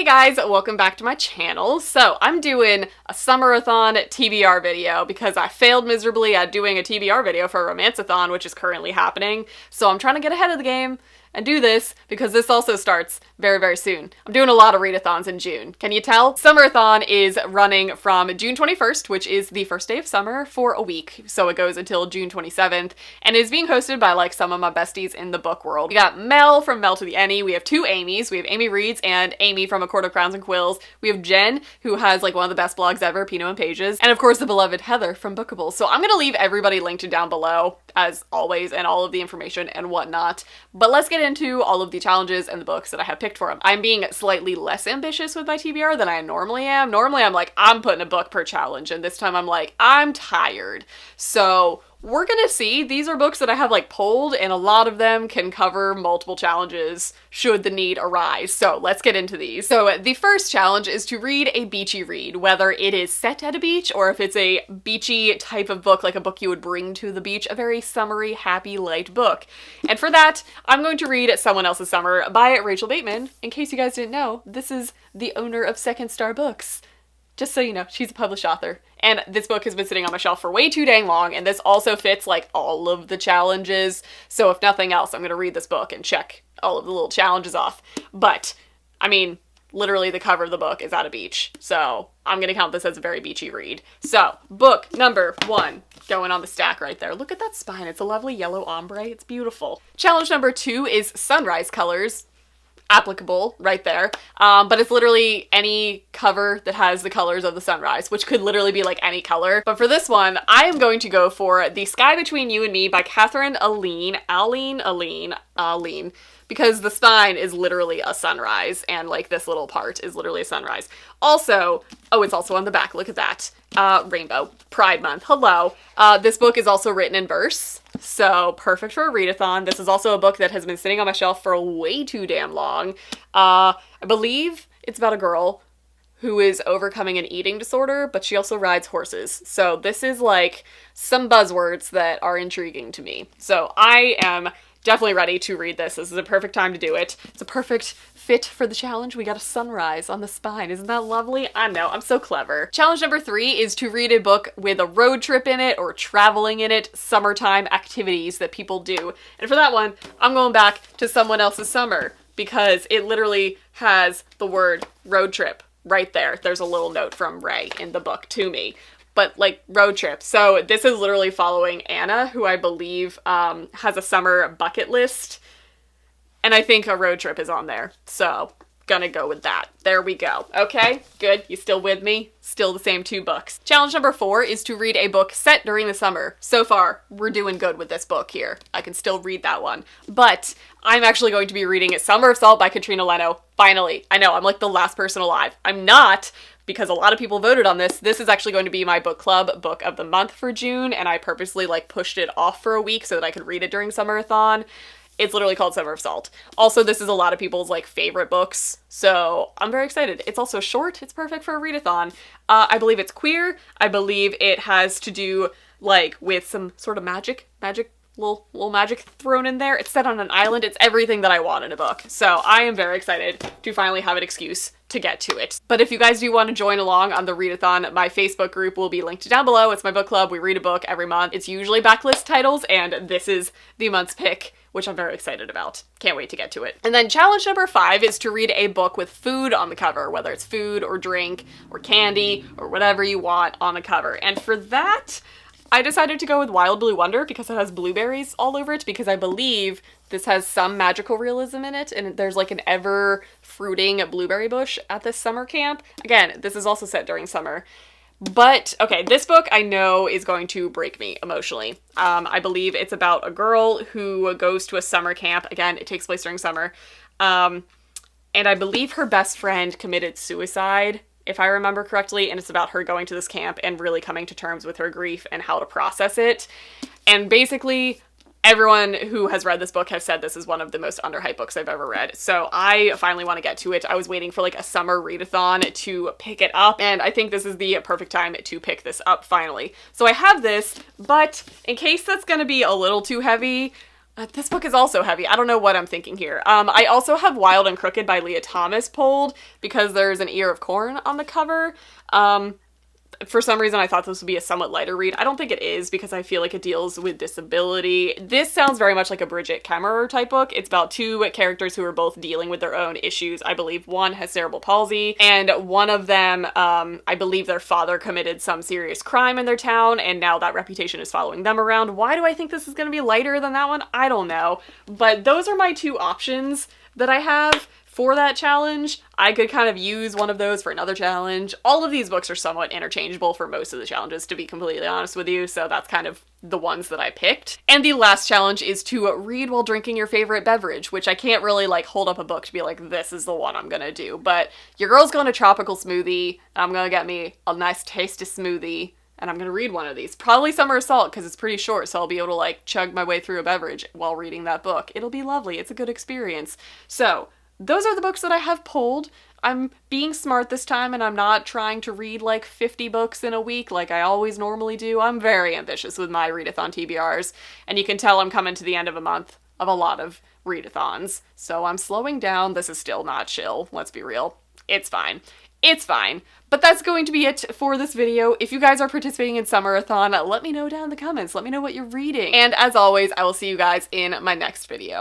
guys, welcome back to my channel. So I'm doing a Summerathon TBR video because I failed miserably at doing a TBR video for a Romanceathon, which is currently happening. So I'm trying to get ahead of the game and do this because this also starts very, very soon. I'm doing a lot of readathons in June. Can you tell? Summerathon is running from June 21st, which is the first day of summer, for a week. So it goes until June 27th and is being hosted by like some of my besties in the book world. We got Mel from Mel to the Any. We have two Amy's. We have Amy Reads and Amy from A Court of Crowns and Quills. We have Jen, who has like one of the best blogs ever, Pinot and Pages. And of course the beloved Heather from Bookable. So I'm gonna leave everybody linked down below as always and all of the information and whatnot. But let's get into all of the challenges and the books that I have picked for them. I'm being slightly less ambitious with my TBR than I normally am. Normally I'm like, I'm putting a book per challenge, and this time I'm like, I'm tired. So we're gonna see. These are books that I have like pulled, and a lot of them can cover multiple challenges should the need arise. So let's get into these. So the first challenge is to read a beachy read, whether it is set at a beach or if it's a beachy type of book, like a book you would bring to the beach, a very summery, happy, light book. And for that, I'm going to read Someone Else's Summer by Rachel Bateman. In case you guys didn't know, this is the owner of Second Star Books. Just so you know, she's a published author. And this book has been sitting on my shelf for way too dang long, and this also fits like all of the challenges. So if nothing else, I'm gonna read this book and check all of the little challenges off. But, I mean, literally the cover of the book is at a beach. So I'm gonna count this as a very beachy read. So, book number 1, going on the stack right there. Look at that spine, it's a lovely yellow ombre, it's beautiful. Challenge number 2 is Sunrise Colors. Applicable right there, but it's literally any cover that has the colors of the sunrise, which could literally be like any color. But for this one, I am going to go for The Sky Between You and Me by Catherine Aline, because the spine is literally a sunrise, and like this little part is literally a sunrise. Also, oh, it's also on the back, look at that. Rainbow, Pride Month, hello. This book is also written in verse, so perfect for a readathon. This is also a book that has been sitting on my shelf for way too damn long. I believe it's about a girl who is overcoming an eating disorder, but she also rides horses. So this is like some buzzwords that are intriguing to me. So I am definitely ready to read this. This is a perfect time to do it. It's a perfect fit for the challenge. We got a sunrise on the spine. Isn't that lovely? I know, I'm so clever. Challenge number 3 is to read a book with a road trip in it or traveling in it, summertime activities that people do. And for that one, I'm going back to Someone Else's Summer because it literally has the word road trip right there. There's a little note from Ray in the book to me. But like road trip. So this is literally following Anna, who I believe has a summer bucket list. And I think a road trip is on there. So gonna go with that. There we go. Okay, good. You still with me? Still the same 2 books. Challenge number 4 is to read a book set during the summer. So far, we're doing good with this book here. I can still read that one. But I'm actually going to be reading Summer of Salt by Katrina Leno. Finally. I know, I'm like the last person alive. I'm not, because a lot of people voted on this. This is actually going to be my book club book of the month for June, and I purposely like pushed it off for a week so that I could read it during Summerathon. It's literally called Summer of Salt. Also, this is a lot of people's like favorite books, so I'm very excited. It's also short. It's perfect for a readathon. I believe it's queer. I believe it has to do like with some sort of magic, little magic thrown in there. It's set on an island. It's everything that I want in a book. So I am very excited to finally have an excuse to get to it. But if you guys do want to join along on the readathon, my Facebook group will be linked down below. It's my book club. We read a book every month. It's usually backlist titles, and this is the month's pick, which I'm very excited about. Can't wait to get to it. And then challenge number 5 is to read a book with food on the cover, whether it's food or drink or candy or whatever you want on the cover. And for that, I decided to go with Wild Blue Wonder because it has blueberries all over it, because I believe this has some magical realism in it, and there's like an ever fruiting blueberry bush at this summer camp. Again, this is also set during summer. But, okay, this book I know is going to break me emotionally. I believe it's about a girl who goes to a summer camp. Again, it takes place during summer. And I believe her best friend committed suicide, if I remember correctly, and it's about her going to this camp and really coming to terms with her grief and how to process it. And basically, everyone who has read this book has said this is one of the most underhyped books I've ever read. So I finally want to get to it. I was waiting for like a summer readathon to pick it up, and I think this is the perfect time to pick this up finally. So I have this, but in case that's going to be a little too heavy, This book is also heavy. I don't know what I'm thinking here. I also have Wild and Crooked by Leah Thomas pulled because there's an ear of corn on the cover. For some reason, I thought this would be a somewhat lighter read. I don't think it is because I feel like it deals with disability. This sounds very much like a Bridget Kemmerer type book. It's about two characters who are both dealing with their own issues. I believe one has cerebral palsy, and one of them, I believe their father committed some serious crime in their town, and now that reputation is following them around. Why do I think this is going to be lighter than that one? I don't know. But those are my two options that I have for that challenge. I could kind of use one of those for another challenge. All of these books are somewhat interchangeable for most of the challenges, to be completely honest with you, so that's kind of the ones that I picked. And the last challenge is to read while drinking your favorite beverage, which I can't really like hold up a book to be like, this is the one I'm gonna do, but your girl's going to tropical smoothie, and I'm gonna get me a nice tasty smoothie, and I'm gonna read one of these. Probably Summer Assault, because it's pretty short, so I'll be able to like chug my way through a beverage while reading that book. It'll be lovely. It's a good experience. So those are the books that I have pulled. I'm being smart this time, and I'm not trying to read like 50 books in a week like I always normally do. I'm very ambitious with my readathon TBRs, and you can tell I'm coming to the end of a month of a lot of readathons. So I'm slowing down. This is still not chill, let's be real. It's fine. It's fine. But that's going to be it for this video. If you guys are participating in Summerathon, let me know down in the comments. Let me know what you're reading. And as always, I will see you guys in my next video.